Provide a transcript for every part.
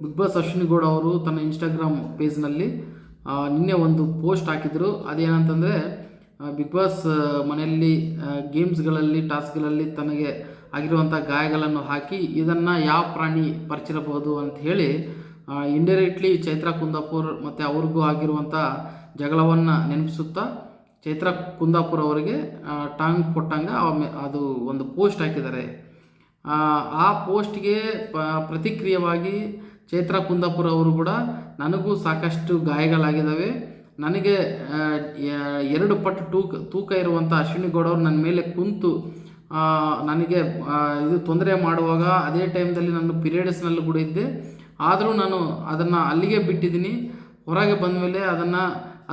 Big boss Ashwini Gowda ಅವರು ತನ್ನ Instagram ಪೇಜ್ನಲ್ಲಿ ನಿನ್ನೆ ಒಂದು ಪೋಸ್ಟ್ ಹಾಕಿದರು. ಅದೇನಂತಂದರೆ ಬಿಗ್ ಬಾಸ್ ಮನೆಯಲ್ಲಿ ಗೇಮ್ಸ್ಗಳಲ್ಲಿ ಟಾಸ್ಕ್ಗಳಲ್ಲಿ ತನಗೆ ಆಗಿರುವಂಥ ಗಾಯಗಳನ್ನು ಹಾಕಿ ಇದನ್ನು ಯಾವ ಪ್ರಾಣಿ ಪರಿಚಿರಬಹುದು ಅಂತ ಹೇಳಿ ಇಂಡೈರೆಕ್ಟ್ಲಿ ಚೈತ್ರ ಕುಂದಾಪುರ್ ಮತ್ತು ಅವ್ರಿಗೂ ಆಗಿರುವಂಥ ಜಗಳವನ್ನು ನೆನಪಿಸುತ್ತಾ ಚೈತ್ರ ಕುಂದಾಪುರ್ ಅವರಿಗೆ ಟಾಂಗ್ ಕೊಟ್ಟಂಗೆ ಅದು ಒಂದು ಪೋಸ್ಟ್ ಹಾಕಿದ್ದಾರೆ. ಆ ಪೋಸ್ಟ್ಗೆ ಪ್ರತಿಕ್ರಿಯೆವಾಗಿ ಚೈತ್ರ ಕುಂದಾಪುರ ಅವರು ಕೂಡ ನನಗೂ ಸಾಕಷ್ಟು ಗಾಯಗಳಾಗಿದ್ದಾವೆ, ನನಗೆ 2 ಪಟ್ಟು ತೂಕ ಇರುವಂಥ ಅಶ್ವಿನಿ ಗೌಡ ಅವರು ನನ್ನ ಮೇಲೆ ಕುಂತು ನನಗೆ ಇದು ತೊಂದರೆ ಮಾಡುವಾಗ ಅದೇ ಟೈಮ್ದಲ್ಲಿ ನಾನು ಪೀರಿಯಡ್ಸ್ನಲ್ಲಿ ಕೂಡ ಇದ್ದೆ. ಆದರೂ ನಾನು ಅದನ್ನು ಅಲ್ಲಿಗೆ ಬಿಟ್ಟಿದ್ದೀನಿ. ಹೊರಗೆ ಬಂದ ಮೇಲೆ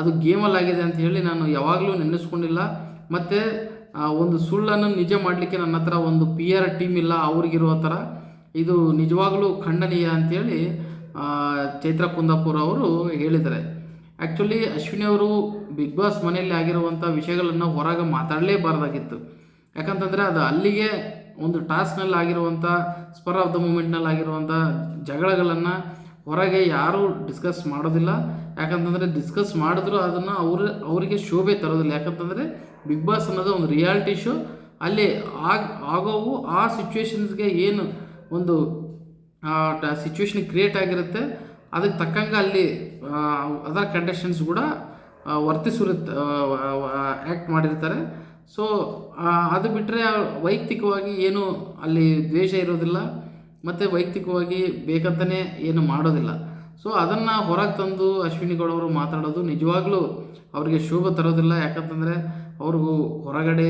ಅದು ಗೇಮಲ್ಲಾಗಿದೆ ಅಂತ ಹೇಳಿ ನಾನು ಯಾವಾಗಲೂ ನೆನೆಸ್ಕೊಂಡಿಲ್ಲ. ಮತ್ತು ಒಂದು ಸುಳ್ಳನ್ನು ನಿಜ ಮಾಡಲಿಕ್ಕೆ ನನ್ನ ಹತ್ರ ಒಂದು PR ಟೀಮ್ ಇಲ್ಲ ಅವ್ರಿಗಿರೋ ಥರ. ಇದು ನಿಜವಾಗಲೂ ಖಂಡನೀಯ ಅಂಥೇಳಿ ಚೈತ್ರ ಕುಂದಾಪುರ ಅವರು ಹೇಳಿದ್ದಾರೆ. ಆ್ಯಕ್ಚುಲಿ ಅಶ್ವಿನಿ ಅವರು ಬಿಗ್ ಬಾಸ್ ಮನೆಯಲ್ಲಿ ಆಗಿರುವಂಥ ವಿಷಯಗಳನ್ನು ಹೊರಗೆ ಮಾತಾಡಲೇಬಾರ್ದಾಗಿತ್ತು. ಯಾಕಂತಂದರೆ ಅದು ಅಲ್ಲಿಗೆ ಒಂದು ಟಾಸ್ಕ್ನಲ್ಲಿ ಆಗಿರುವಂಥ ಸ್ಪರ್ ಆಫ್ ದ ಮೂಮೆಂಟ್ನಲ್ಲಿ ಆಗಿರುವಂಥ ಜಗಳಗಳನ್ನು ಹೊರಗೆ ಯಾರೂ ಡಿಸ್ಕಸ್ ಮಾಡೋದಿಲ್ಲ. ಯಾಕಂತಂದರೆ ಡಿಸ್ಕಸ್ ಮಾಡಿದ್ರು ಅದನ್ನು ಅವರಿಗೆ ಶೋಭೆ ತರೋದಿಲ್ಲ. ಯಾಕಂತಂದರೆ ಬಿಗ್ ಬಾಸ್ ಅನ್ನೋದು ಒಂದು ರಿಯಾಲಿಟಿ ಶೋ. ಅಲ್ಲಿ ಆಗೋವು ಆ ಸಿಚುವೇಶನ್ಸ್ಗೆ ಏನು ಒಂದು ಸಿಚುವೇಶನ್ ಕ್ರಿಯೇಟ್ ಆಗಿರುತ್ತೆ ಅದಕ್ಕೆ ತಕ್ಕಂಗೆ ಅಲ್ಲಿ ಅದರ್ ಕಂಟೆಸ್ಟೆಂಟ್ಸ್ ಕೂಡ ಆ್ಯಕ್ಟ್ ಮಾಡಿರ್ತಾರೆ. ಸೊ ಅದು ಬಿಟ್ಟರೆ ವೈಯಕ್ತಿಕವಾಗಿ ಏನು ಅಲ್ಲಿ ದ್ವೇಷ ಇರೋದಿಲ್ಲ ಮತ್ತು ವೈಯಕ್ತಿಕವಾಗಿ ಬೇಕಂತಲೇ ಏನು ಮಾಡೋದಿಲ್ಲ. ಸೊ ಅದನ್ನು ಹೊರಗೆ ತಂದು ಅಶ್ವಿನಿ ಗೌಡ ಅವರು ಮಾತಾಡೋದು ನಿಜವಾಗ್ಲೂ ಅವರಿಗೆ ಶೋಭೆ ತರೋದಿಲ್ಲ. ಯಾಕಂತಂದರೆ ಅವ್ರಿಗೂ ಹೊರಗಡೆ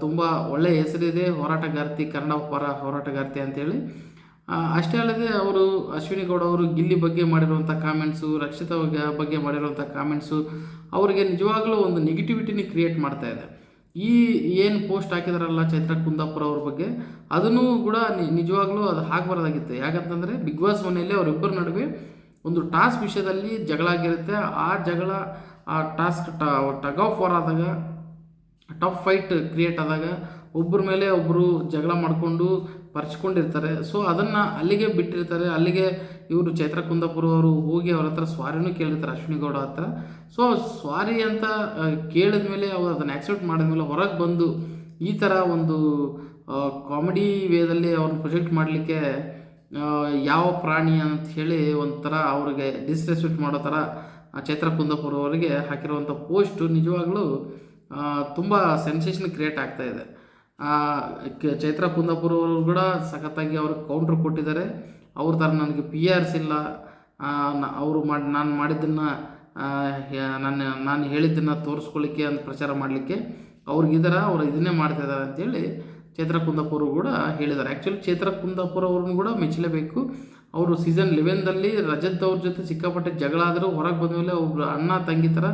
ತುಂಬ ಒಳ್ಳೆಯ ಹೆಸರಿದೆ, ಹೋರಾಟಗಾರ್ತಿ, ಕನ್ನಡ ಪರ ಹೋರಾಟಗಾರ್ತಿ ಅಂಥೇಳಿ. ಅಷ್ಟೇ ಅಲ್ಲದೆ ಅವರು ಅಶ್ವಿನಿ ಗೌಡ ಅವರು ಗಿಲ್ಲಿ ಬಗ್ಗೆ ಮಾಡಿರುವಂಥ ಕಾಮೆಂಟ್ಸು, ರಕ್ಷಿತಾ ಬಗ್ಗೆ ಮಾಡಿರುವಂಥ ಕಾಮೆಂಟ್ಸು ಅವರಿಗೆ ನಿಜವಾಗ್ಲೂ ಒಂದು ನೆಗೆಟಿವಿಟಿನಿ ಕ್ರಿಯೇಟ್ ಮಾಡ್ತಾ ಇದೆ. ಈ ಏನು ಪೋಸ್ಟ್ ಹಾಕಿದಾರಲ್ಲ ಚೈತ್ರ ಕುಂದಾಪುರ ಅವ್ರ ಬಗ್ಗೆ, ಅದನ್ನು ಕೂಡ ನಿಜವಾಗ್ಲೂ ಅದು ಹಾಕಬಾರ್ದಾಗಿತ್ತು. ಯಾಕಂತಂದರೆ ಬಿಗ್ ಬಾಸ್ ಮನೆಯಲ್ಲಿ ಅವರಿಬ್ಬರ ನಡುವೆ ಒಂದು ಟಾಸ್ಕ್ ವಿಷಯದಲ್ಲಿ ಜಗಳ ಆಗಿರುತ್ತೆ. ಆ ಟಾಸ್ಕ್ ಟಗ್ ಆಫ್ ವಾರ್ ಆದಾಗ, ಟಫ್ ಫೈಟ್ ಕ್ರಿಯೇಟ್ ಆದಾಗ ಒಬ್ಬರ ಮೇಲೆ ಒಬ್ಬರು ಜಗಳ ಮಾಡಿಕೊಂಡು ಪರ್ಚ್ಕೊಂಡಿರ್ತಾರೆ. ಸೊ ಅದನ್ನು ಅಲ್ಲಿಗೆ ಬಿಟ್ಟಿರ್ತಾರೆ. ಅಲ್ಲಿಗೆ ಇವರು ಚೈತ್ರ ಕುಂದಾಪುರ ಅವರು ಹೋಗಿ ಅವ್ರ ಹತ್ರ ಸ್ವಾರಿನೂ ಕೇಳಿರ್ತಾರೆ ಅಶ್ವಿನಿ ಗೌಡ ಹತ್ರ. ಸೊ ಸ್ವಾರಿ ಅಂತ ಕೇಳಿದ ಮೇಲೆ ಅವರು ಅದನ್ನು ಆ್ಯಕ್ಸೆಪ್ಟ್ ಮಾಡಿದ್ಮೇಲೆ ಹೊರಗೆ ಬಂದು ಈ ಥರ ಒಂದು ಕಾಮಿಡಿ ವೇದಲ್ಲಿ ಅವ್ರನ್ನ ಪ್ರೊಜೆಕ್ಟ್ ಮಾಡಲಿಕ್ಕೆ ಯಾವ ಪ್ರಾಣಿ ಅಂತ ಹೇಳಿ ಒಂಥರ ಅವ್ರಿಗೆ ಡಿಸ್ರೆಸ್ಪೆಕ್ಟ್ ಮಾಡೋ ಥರ ಚೈತ್ರ ಕುಂದಾಪುರ ಅವರಿಗೆ ಹಾಕಿರುವಂಥ ಪೋಸ್ಟು ನಿಜವಾಗ್ಲೂ ತುಂಬ ಸೆನ್ಸೇಷನ್ ಕ್ರಿಯೇಟ್ ಆಗ್ತಾಯಿದೆ. ಚೈತ್ರ ಕುಂದಾಪುರ ಅವರು ಕೂಡ ಸಖತ್ತಾಗಿ ಅವ್ರಿಗೆ ಕೌಂಟ್ರ್ ಕೊಟ್ಟಿದ್ದಾರೆ. ಅವ್ರ ಥರ ನನಗೆ PRs ಇಲ್ಲ, ಅವರು ನಾನು ಮಾಡಿದ್ದನ್ನು ನಾನು ಹೇಳಿದ್ದನ್ನು ತೋರಿಸ್ಕೊಳ್ಳಿಕ್ಕೆ ಅಂತ ಪ್ರಚಾರ ಮಾಡಲಿಕ್ಕೆ ಅವ್ರಿಗಿದ್ದಾರೆ, ಅವ್ರು ಇದನ್ನೇ ಮಾಡ್ತಾಯಿದ್ದಾರೆ ಅಂತೇಳಿ ಚೈತ್ರ ಕುಂದಾಪುರ ಕೂಡ ಹೇಳಿದ್ದಾರೆ. ಆ್ಯಕ್ಚುಲಿ ಚೈತ್ರ ಕುಂದಾಪುರ ಅವ್ರನ್ನ ಕೂಡ ಮೆಚ್ಚಲೇಬೇಕು. ಅವರು ಸೀಸನ್ 11ದಲ್ಲಿ ರಜತ್ ಅವ್ರ ಜೊತೆ ಸಿಕ್ಕಾಪಟ್ಟೆ ಜಗಳ ಆದರೂ ಹೊರಗೆ ಬಂದಮೇಲೆ ಒಬ್ಬರು ಅಣ್ಣ ತಂಗಿ ಥರ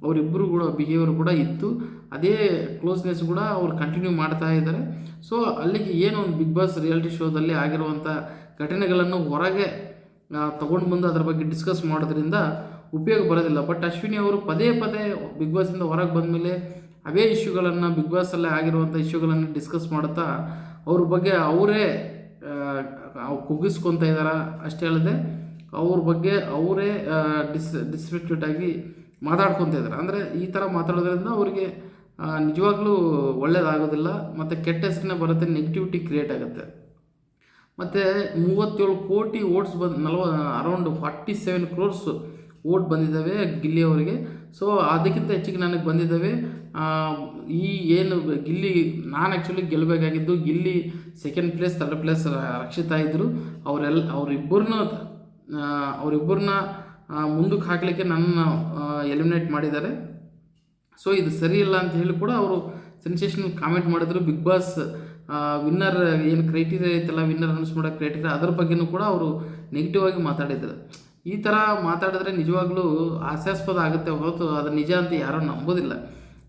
ಅವರಿಬ್ಬರು ಕೂಡ ಬಿಹೇವಿಯರ್ ಕೂಡ ಇತ್ತು. ಅದೇ ಕ್ಲೋಸ್ನೆಸ್ ಕೂಡ ಅವ್ರು ಕಂಟಿನ್ಯೂ ಮಾಡ್ತಾ ಇದ್ದಾರೆ. ಸೊ ಅಲ್ಲಿಗೆ ಏನು ಒಂದು ಬಿಗ್ ಬಾಸ್ ರಿಯಾಲಿಟಿ ಶೋದಲ್ಲಿ ಆಗಿರುವಂಥ ಘಟನೆಗಳನ್ನು ಹೊರಗೆ ತೊಗೊಂಡು ಬಂದು ಅದರ ಬಗ್ಗೆ ಡಿಸ್ಕಸ್ ಮಾಡೋದ್ರಿಂದ ಉಪಯೋಗ ಬರೋದಿಲ್ಲ. ಬಟ್ ಅಶ್ವಿನಿ ಅವರು ಪದೇ ಬಿಗ್ ಬಾಸಿಂದ ಹೊರಗೆ ಬಂದಮೇಲೆ ಅವೇ ಇಶ್ಯೂಗಳನ್ನು, ಬಿಗ್ ಬಾಸಲ್ಲೇ ಆಗಿರುವಂಥ ಇಶ್ಯೂಗಳನ್ನು ಡಿಸ್ಕಸ್ ಮಾಡುತ್ತಾ ಅವ್ರ ಬಗ್ಗೆ ಅವರೇ ಕುಗ್ಗಿಸ್ಕೊತಾ ಇದ್ದಾರೆ. ಅಷ್ಟೇ ಅಲ್ಲದೆ ಅವ್ರ ಬಗ್ಗೆ ಅವರೇ ಡಿಸ್ರೆಸ್ಪೆಕ್ಟ್ ಆಗಿ ಮಾತಾಡ್ಕೊತ ಇದ್ದಾರೆ. ಅಂದರೆ ಈ ಥರ ಮಾತಾಡೋದ್ರಿಂದ ಅವರಿಗೆ ನಿಜವಾಗ್ಲೂ ಒಳ್ಳೆಯದಾಗೋದಿಲ್ಲ ಮತ್ತು ಕೆಟ್ಟ ಹೆಸರನ್ನೇ ಬರುತ್ತೆ, ನೆಗೆಟಿವಿಟಿ ಕ್ರಿಯೇಟ್ ಆಗುತ್ತೆ. ಮತ್ತು 37 ಕೋಟಿ ವೋಟ್ಸ್ ಅರೌಂಡ್ 47 crores ವೋಟ್ ಬಂದಿದ್ದಾವೆ ಗಿಲ್ಲಿ ಅವರಿಗೆ. ಸೊ ಅದಕ್ಕಿಂತ ಹೆಚ್ಚಿಗೆ ನನಗೆ ಬಂದಿದ್ದಾವೆ. ಈ ಏನು ಗಿಲ್ಲಿ, ನಾನು ಆ್ಯಕ್ಚುಲಿ ಗೆಲ್ಲಬೇಕಾಗಿದ್ದು Gilli, second place, third place Rakshitha ಇದ್ದರು. ಅವರಿಬ್ಬರನ್ನ ಮುಂದಕ್ಕೆ ಹಾಕಲಿಕ್ಕೆ ನನ್ನ ಎಲಿಮಿನೇಟ್ ಮಾಡಿದ್ದಾರೆ. ಸೊ ಇದು ಸರಿ ಇಲ್ಲ ಅಂತ ಹೇಳಿ ಕೂಡ ಅವರು ಸೆನ್ಸೇಷನಲ್ ಕಾಮೆಂಟ್ ಮಾಡಿದರು. ಬಿಗ್ ಬಾಸ್ ವಿನ್ನರ್ ಏನು ಕ್ರೈಟೀರಿಯಾ ಐತಲ್ಲ, ವಿನ್ನರ್ ಅನೌನ್ಸ್ ಮಾಡೋ ಕ್ರೈಟೀರಿಯಾ, ಅದರ ಬಗ್ಗೆಯೂ ಕೂಡ ಅವರು ನೆಗೆಟಿವ್ ಆಗಿ ಮಾತಾಡಿದರು. ಈ ಥರ ಮಾತಾಡಿದ್ರೆ ನಿಜವಾಗ್ಲೂ ಹಾಸ್ಯಾಸ್ಪದ ಆಗುತ್ತೆ ಹೊರತು ಅದು ನಿಜ ಅಂತ ಯಾರೂ ನಂಬೋದಿಲ್ಲ.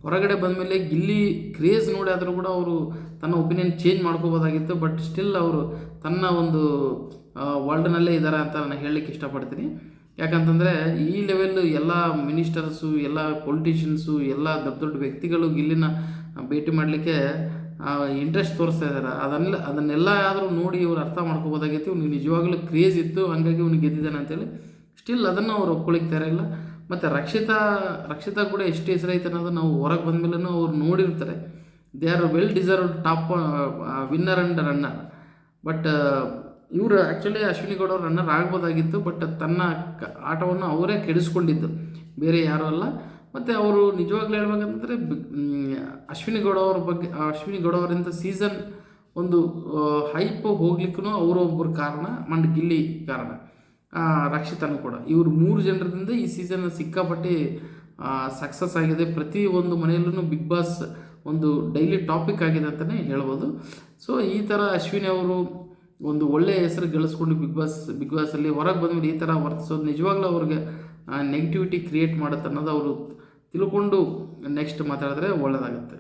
ಹೊರಗಡೆ ಬಂದಮೇಲೆ ಗಿಲ್ಲಿ ಕ್ರೇಜ್ ನೋಡಿ ಆದರೂ ಕೂಡ ಅವರು ತನ್ನ ಒಪಿನಿಯನ್ ಚೇಂಜ್ ಮಾಡ್ಕೋಬೋದಾಗಿತ್ತು. ಬಟ್ ಸ್ಟಿಲ್ ಅವರು ತನ್ನ ಒಂದು ವರ್ಲ್ಡ್ನಲ್ಲೇ ಇದ್ದಾರೆ ಅಂತ ನಾನು ಹೇಳಲಿಕ್ಕೆ ಇಷ್ಟಪಡ್ತೀನಿ. ಯಾಕಂತಂದರೆ ಈ ಲೆವೆಲ್ ಎಲ್ಲ ಮಿನಿಸ್ಟರ್ಸು, ಎಲ್ಲ ಪೊಲಿಟಿಷಿಯನ್ಸು, ಎಲ್ಲ ದೊಡ್ಡ ವ್ಯಕ್ತಿಗಳು ಗಿಲ್ಲಿನ ಭೇಟಿ ಮಾಡಲಿಕ್ಕೆ ಇಂಟ್ರೆಸ್ಟ್ ತೋರಿಸ್ತಾ ಇದ್ದಾರೆ. ಅದನ್ನೆಲ್ಲ ಆದರೂ ನೋಡಿ ಇವ್ರು ಅರ್ಥ ಮಾಡ್ಕೋಬೋದಾಗಿತ್ತು. ಇವ್ನಿಗೆ ನಿಜವಾಗ್ಲೂ ಕ್ರೇಜ್ ಇತ್ತು, ಹಂಗಾಗಿ ಇವ್ನಿಗೆ ಗೆದ್ದಿದ್ದಾನೆ ಅಂತೇಳಿ. ಸ್ಟಿಲ್ ಅದನ್ನು ಅವ್ರು ಒಪ್ಕೊಳ್ಳಿಕ್ಕೆ ತಯಾರಿಲ್ಲ. ಮತ್ತು ರಕ್ಷಿತಾ ಕೂಡ ಎಷ್ಟು ಹೆಸರೈತೆ ಅನ್ನೋದು ನಾವು ಹೊರಗೆ ಬಂದಮೇಲೂ ಅವ್ರು ನೋಡಿರ್ತಾರೆ. They are well deserved top winner and runner. But ಇವರು ಆ್ಯಕ್ಚುಲಿ ಅಶ್ವಿನಿ ಗೌಡ ಅವರು ರನ್ನರ್ ಆಗ್ಬೋದಾಗಿತ್ತು. ಬಟ್ ತನ್ನ ಆಟವನ್ನು ಅವರೇ ಕೆಡಿಸ್ಕೊಂಡಿದ್ದು, ಬೇರೆ ಯಾರೂ ಅಲ್ಲ. ಮತ್ತು ಅವರು ನಿಜವಾಗ್ಲೂ ಹೇಳ್ಬೇಕಂತಂದರೆ ಅಶ್ವಿನಿ ಗೌಡ ಅವರಿಂದ ಸೀಸನ್ ಒಂದು ಹೈಪ್ ಹೋಗ್ಲಿಕ್ಕೂ ಅವರು ಒಬ್ಬರು ಕಾರಣ, ಮಂಡ್ ಗಿಲ್ಲಿ ಕಾರಣ, ರಕ್ಷಿತನೂ ಕೂಡ. ಇವರು 3 ಜನರಿಂದ ಈ ಸೀಸನ್ ಸಿಕ್ಕಾಪಟ್ಟೆ ಸಕ್ಸಸ್ ಆಗಿದೆ. ಪ್ರತಿ ಒಂದು ಮನೆಯಲ್ಲೂ ಬಿಗ್ ಬಾಸ್ ಒಂದು ಡೈಲಿ ಟಾಪಿಕ್ ಆಗಿದೆ ಅಂತಲೇ ಹೇಳ್ಬೋದು. ಸೊ ಈ ಥರ ಅಶ್ವಿನಿ ಅವರು ಒಂದು ಒಳ್ಳೆಯ ಹೆಸರು ಗಳಿಸ್ಕೊಂಡು ಬಿಗ್ ಬಾಸಲ್ಲಿ ಹೊರಗೆ ಬಂದಮೇಲೆ ಈ ಥರ ವರ್ತಿಸೋದು ನಿಜವಾಗ್ಲೂ ಅವ್ರಿಗೆ ನೆಗೆಟಿವಿಟಿ ಕ್ರಿಯೇಟ್ ಮಾಡುತ್ತೆ ಅನ್ನೋದು ಅವರು ತಿಳ್ಕೊಂಡು ನೆಕ್ಸ್ಟ್ ಮಾತಾಡಿದ್ರೆ ಒಳ್ಳೆಯದಾಗುತ್ತೆ.